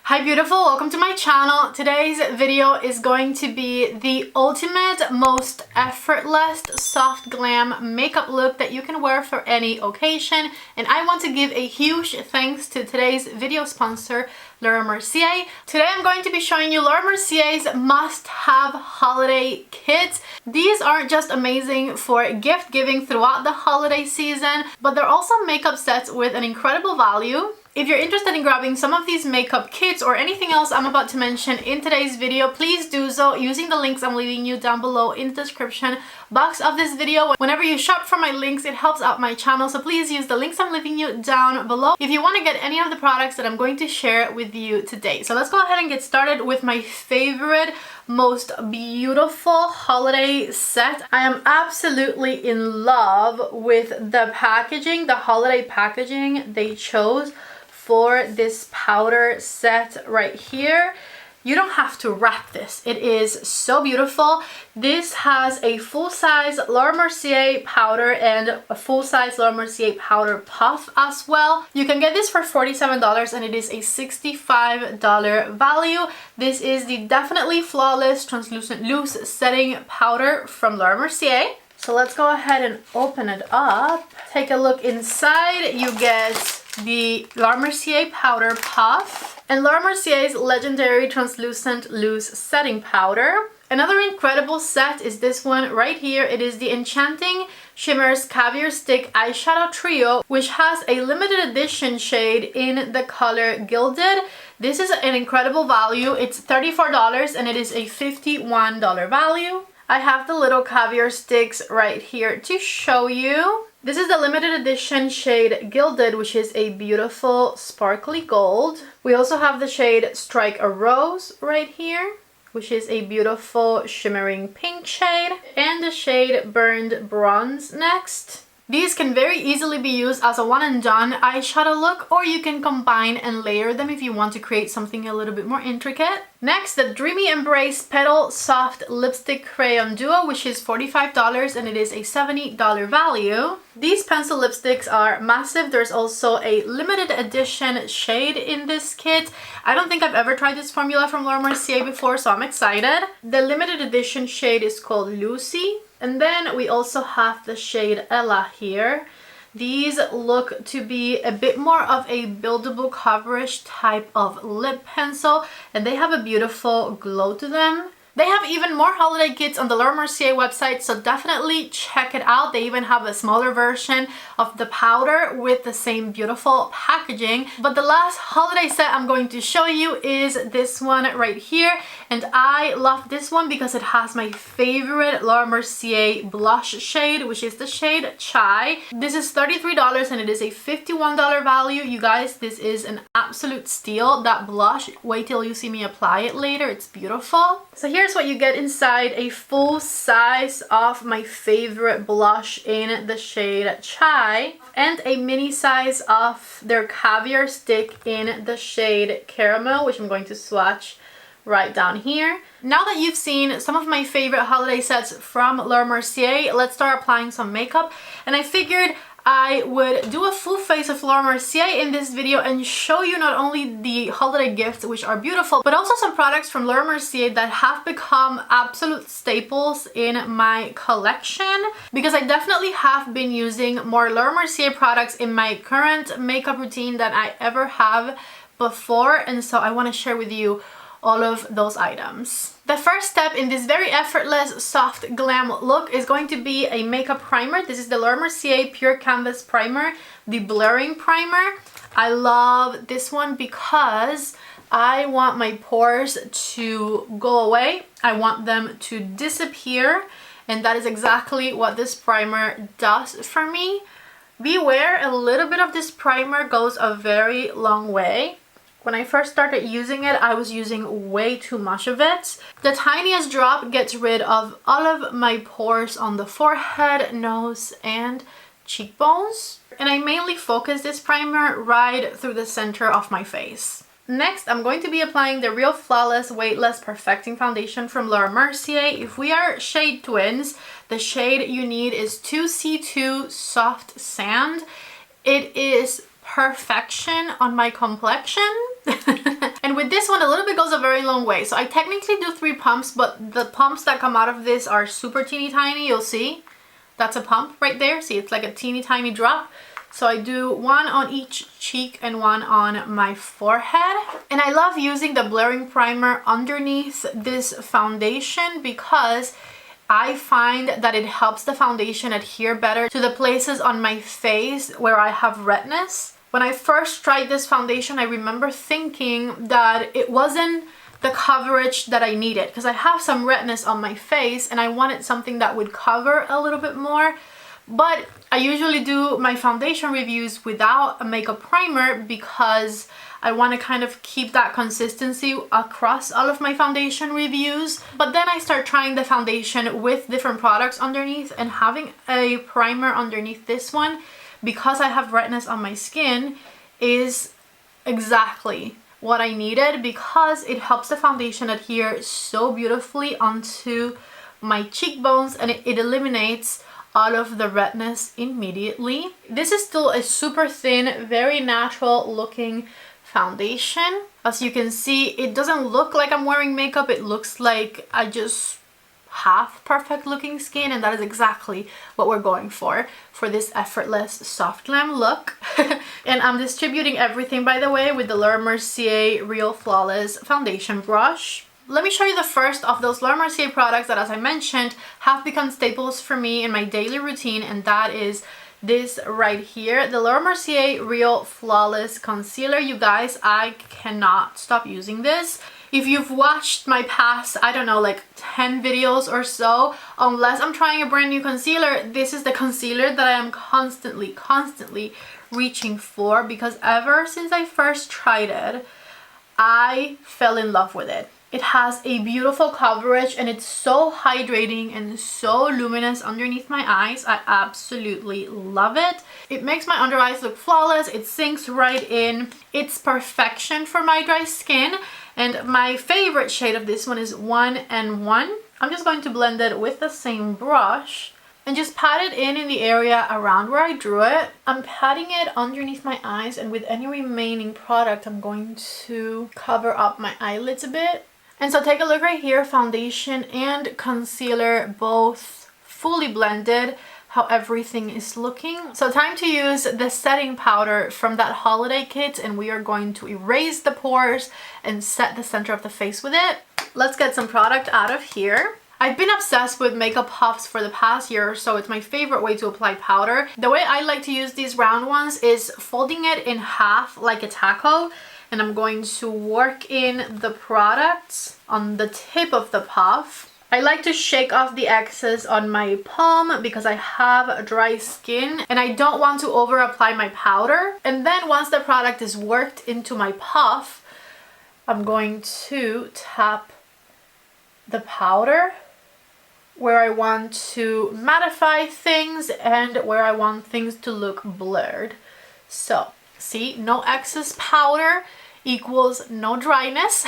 Hi beautiful, welcome to my channel. Today's video is going to be the ultimate, most effortless, soft glam makeup look that you can wear for any occasion. And I want to give a huge thanks to today's video sponsor, Mercier. Today I'm going to be showing you Mercier's must-have holiday kits. These aren't just amazing for gift giving throughout the holiday season, but they're also makeup sets with an incredible value. If you're interested in grabbing some of these makeup kits or anything else I'm about to mention in today's video, please do so using the links I'm leaving you down below in the description box of this video. Whenever you shop from my links, it helps out my channel, so please use the links I'm leaving you down below if you want to get any of the products that I'm going to share with you today. So let's go ahead and get started with my favorite, most beautiful holiday set. I am absolutely in love with the packaging, the holiday packaging they chose for this powder set right here. You don't have to wrap this. It is so beautiful. This has a full-size Mercier powder and a full-size Mercier powder puff as well. You can get this for $47 and it is a $65 value. This is the Definitely Flawless Translucent Loose Setting Powder from Mercier. So let's go ahead and open it up. Take a look inside. You get the Mercier powder puff and Mercier's legendary translucent loose setting powder. Another incredible set is this one right here. It is the Enchanting Shimmers Caviar Stick Eyeshadow Trio, which has a limited edition shade in the color Gilded. This is an incredible value. It's $34 and it is a $51 value. I have the little caviar sticks right here to show you. This is the limited edition shade Gilded, which is a beautiful sparkly gold. We also have the shade Strike a Rose right here, which is a beautiful shimmering pink shade, and the shade Burned Bronze next. These can very easily be used as a one and done eyeshadow look, or you can combine and layer them if you want to create something a little bit more intricate. Next, the Dreamy Embrace Petal Soft Lipstick Crayon Duo, which is $45 and it is a $70 value. These pencil lipsticks are massive. There's also a limited edition shade in this kit. I don't think I've ever tried this formula from Mercier before, so I'm excited. The limited edition shade is called Lucy. And then we also have the shade Ella here. These look to be a bit more of a buildable coverage type of lip pencil, and they have a beautiful glow to them. They have even more holiday kits on the Mercier website, so definitely check it out. They even have a smaller version of the powder with the same beautiful packaging. But the last holiday set I'm going to show you is this one right here. And I love this one because it has my favorite Mercier blush shade, which is the shade Chai. This is $33 and it is a $51 value. You guys, this is an absolute steal. That blush, wait till you see me apply it later. It's beautiful. So here's what you get inside: a full size of my favorite blush in the shade Chai and a mini size of their caviar stick in the shade Caramel, which I'm going to swatch right down here. Now that you've seen some of my favorite holiday sets from Mercier, let's start applying some makeup. And I figured I would do a full face of Mercier in this video and show you not only the holiday gifts, which are beautiful, but also some products from Mercier that have become absolute staples in my collection, because I definitely have been using more Mercier products in my current makeup routine than I ever have before, and so I want to share with you all of those items. The first step in this very effortless soft glam look is going to be a makeup primer. This is the Mercier Pure Canvas Primer, the blurring primer. I love this one because I want my pores to go away. I want them to disappear, and that is exactly what this primer does for me. Beware, a little bit of this primer goes a very long way. When I first started using it, I was using way too much of it. The tiniest drop gets rid of all of my pores on the forehead, nose, and cheekbones. And I mainly focus this primer right through the center of my face. Next, I'm going to be applying the Real Flawless Weightless Perfecting Foundation from Mercier. If we are shade twins, the shade you need is 2C2 Soft Sand. It is perfection on my complexion. And with this very long way. So I technically do 3 pumps, but the pumps that come out of this are super teeny tiny. You'll see that's a pump right there. See, it's like a teeny tiny drop. So I do 1 on each cheek and 1 on my forehead. And I love using the blurring primer underneath this foundation because I find that it helps the foundation adhere better to the places on my face where I have redness. When I first tried this foundation, I remember thinking that it wasn't the coverage that I needed because I have some redness on my face and I wanted something that would cover a little bit more. But I usually do my foundation reviews without a makeup primer because I want to kind of keep that consistency across all of my foundation reviews. But then I start trying the foundation with different products underneath, and having a primer underneath this one, because I have redness on my skin, is exactly what I needed because it helps the foundation adhere so beautifully onto my cheekbones, and it eliminates all of the redness immediately. This is still a super thin, very natural looking foundation. As you can see, it doesn't look like I'm wearing makeup. It looks like I just have perfect looking skin, and that is exactly what we're going for this effortless soft glam look. And I'm distributing everything, by the way, with the Mercier Real Flawless foundation brush. Let me show you the first of those Mercier products that, as I mentioned, have become staples for me in my daily routine, and that is this right here, the Mercier Real Flawless Concealer. You guys, I cannot stop using this. If you've watched my past, I don't know, like 10 videos or so, unless I'm trying a brand new concealer, this is the concealer that I am constantly reaching for, because ever since I first tried it, I fell in love with it. It has a beautiful coverage and it's so hydrating and so luminous underneath my eyes. I absolutely love it. It makes my under eyes look flawless. It sinks right in. It's perfection for my dry skin. And my favorite shade of this one is 1N1. I'm just going to blend it with the same brush and just pat it in the area around where I drew it. I'm patting it underneath my eyes, and with any remaining product, I'm going to cover up my eyelids a bit. And so take a look right here, foundation and concealer both fully blended, how everything is looking. So time to use the setting powder from that holiday kit, and we are going to erase the pores and set the center of the face with it. Let's get some product out of here. I've been obsessed with makeup puffs for the past year or so. It's my favorite way to apply powder. The way I like to use these round ones is folding it in half like a taco, and I'm going to work in the product on the tip of the puff. I like to shake off the excess on my palm because I have dry skin and I don't want to over apply my powder. And then once the product is worked into my puff, I'm going to tap the powder where I want to mattify things and where I want things to look blurred. So, see, no excess powder equals no dryness.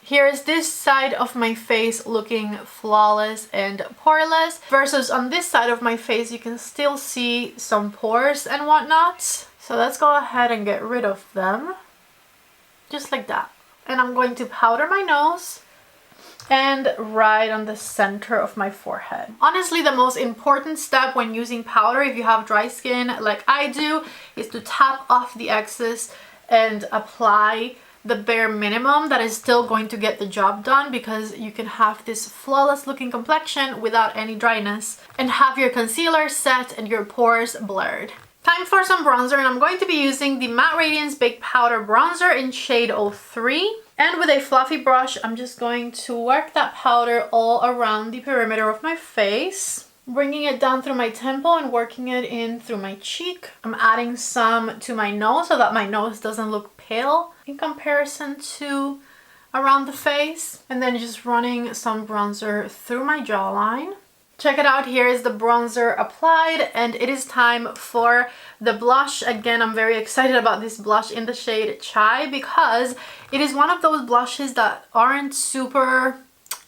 Here is this side of my face looking flawless and poreless, versus on this side of my face you can still see some pores and whatnot. So let's go ahead and get rid of them, just like that. And I'm going to powder my nose and right on the center of my forehead. Honestly, the most important step when using powder, if you have dry skin like I do, is to tap off the excess and apply the bare minimum that is still going to get the job done, because you can have this flawless looking complexion without any dryness and have your concealer set and your pores blurred. Time for some bronzer, and I'm going to be using the Matte Radiance Baked Powder Bronzer in shade 03. And with a fluffy brush, I'm just going to work that powder all around the perimeter of my face, bringing it down through my temple and working it in through my cheek. I'm adding some to my nose so that my nose doesn't look pale in comparison to around the face. And then just running some bronzer through my jawline. Check it out, here is the bronzer applied, and it is time for the blush. Again, I'm very excited about this blush in the shade Chai because it is one of those blushes that aren't super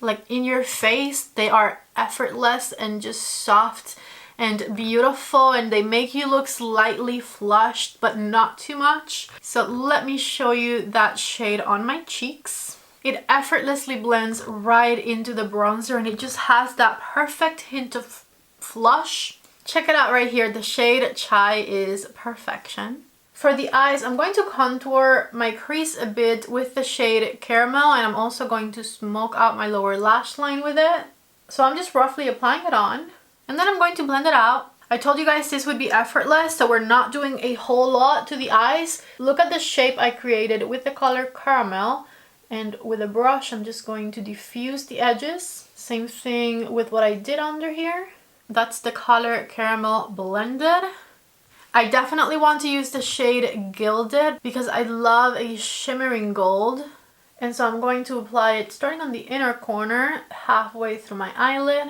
like in your face. They are effortless and just soft and beautiful, and they make you look slightly flushed but not too much. So let me show you that shade on my cheeks. It effortlessly blends right into the bronzer and it just has that perfect hint of flush. Check it out right here. The shade Chai is perfection. For the eyes, I'm going to contour my crease a bit with the shade Caramel, and I'm also going to smoke out my lower lash line with it. So I'm just roughly applying it on, and then I'm going to blend it out. I told you guys this would be effortless, so we're not doing a whole lot to the eyes. Look at the shape I created with the color Caramel, and with a brush I'm just going to diffuse the edges. Same thing with what I did under here. That's the color Caramel blended. I definitely want to use the shade Gilded because I love a shimmering gold. And so I'm going to apply it starting on the inner corner, halfway through my eyelid.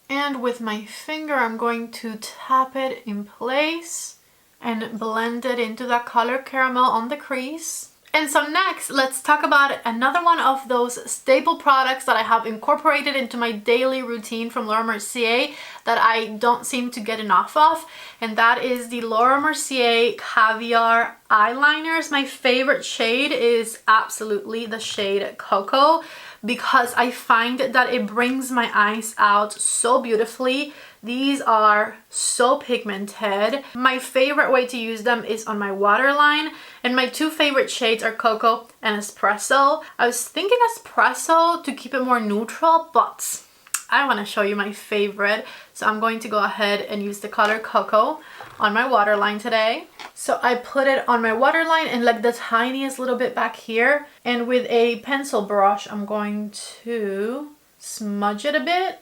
And with my finger, I'm going to tap it in place and blend it into that color Caramel on the crease. And so next, let's talk about another one of those staple products that I have incorporated into my daily routine from Laura Mercier that I don't seem to get enough of. And that is the Laura Mercier Caviar Eyeliners. My favorite shade is absolutely the shade Cocoa because I find that it brings my eyes out so beautifully. These are so pigmented. My favorite way to use them is on my waterline, and my two favorite shades are Cocoa and Espresso. I was thinking Espresso to keep it more neutral, but I want to show you my favorite, so I'm going to go ahead and use the color Cocoa on my waterline today. So I put it on my waterline and like the tiniest little bit back here, and with a pencil brush I'm going to smudge it a bit,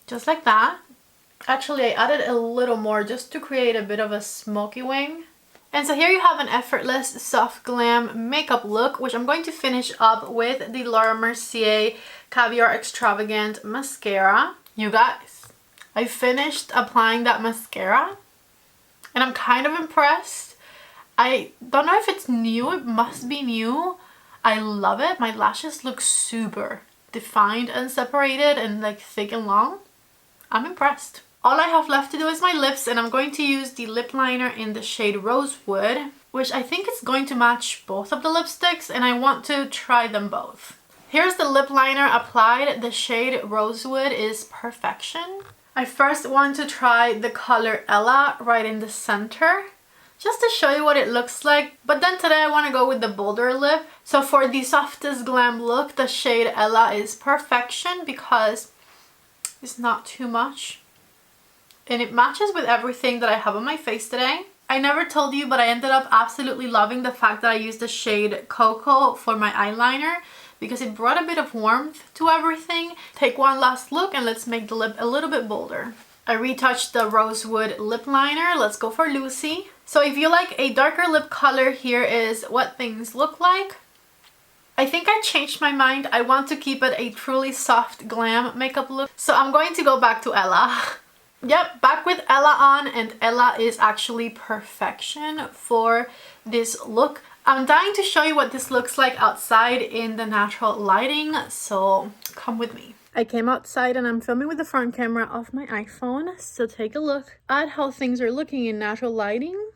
just like that. Actually, I added a little more just to create a bit of a smoky wing. And so here you have an effortless soft glam makeup look, which I'm going to finish up with the Laura Mercier Caviar Extravagant Mascara. You guys, I finished applying that mascara and I'm kind of impressed. I don't know if it's new, it must be new. I love it. My lashes look super defined and separated and like thick and long. I'm impressed. All I have left to do is my lips, and I'm going to use the lip liner in the shade Rosewood, which I think is going to match both of the lipsticks, and I want to try them both. Here's the lip liner applied. The shade Rosewood is perfection. I first want to try the color Ella right in the center, just to show you what it looks like. But then today I want to go with the bolder lip. So for the softest glam look, the shade Ella is perfection because it's not too much. And it matches with everything that I have on my face today. I never told you, but I ended up absolutely loving the fact that I used the shade Cocoa for my eyeliner because it brought a bit of warmth to everything. Take one last look and let's make the lip a little bit bolder. I retouched the Rosewood lip liner. Let's go for Lucy. So if you like a darker lip color, here is what things look like. I think I changed my mind. I want to keep it a truly soft glam makeup look. So I'm going to go back to Ella. Yep, back with Ella on, and Ella is actually perfection for this look. I'm dying to show you what this looks like outside in the natural lighting, so come with me. I came outside and I'm filming with the front camera of my iPhone, so take a look at how things are looking in natural lighting.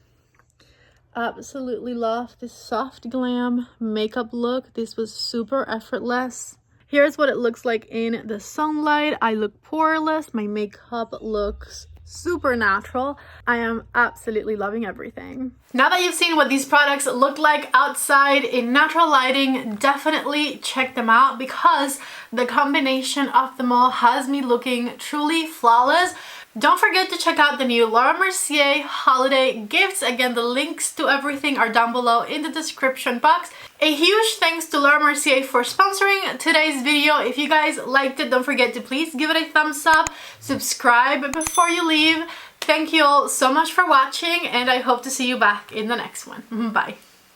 Absolutely love this soft glam makeup look. This was super effortless. Here's what it looks like in the sunlight. I look poreless. My makeup looks super natural. I am absolutely loving everything. Now that you've seen what these products look like outside in natural lighting, definitely check them out because the combination of them all has me looking truly flawless. Don't forget to check out the new Laura Mercier holiday gifts. Again, the links to everything are down below in the description box. A huge thanks to Laura Mercier for sponsoring today's video. If you guys liked it, don't forget to please give it a thumbs up, subscribe before you leave. Thank you all so much for watching, and I hope to see you back in the next one. Bye.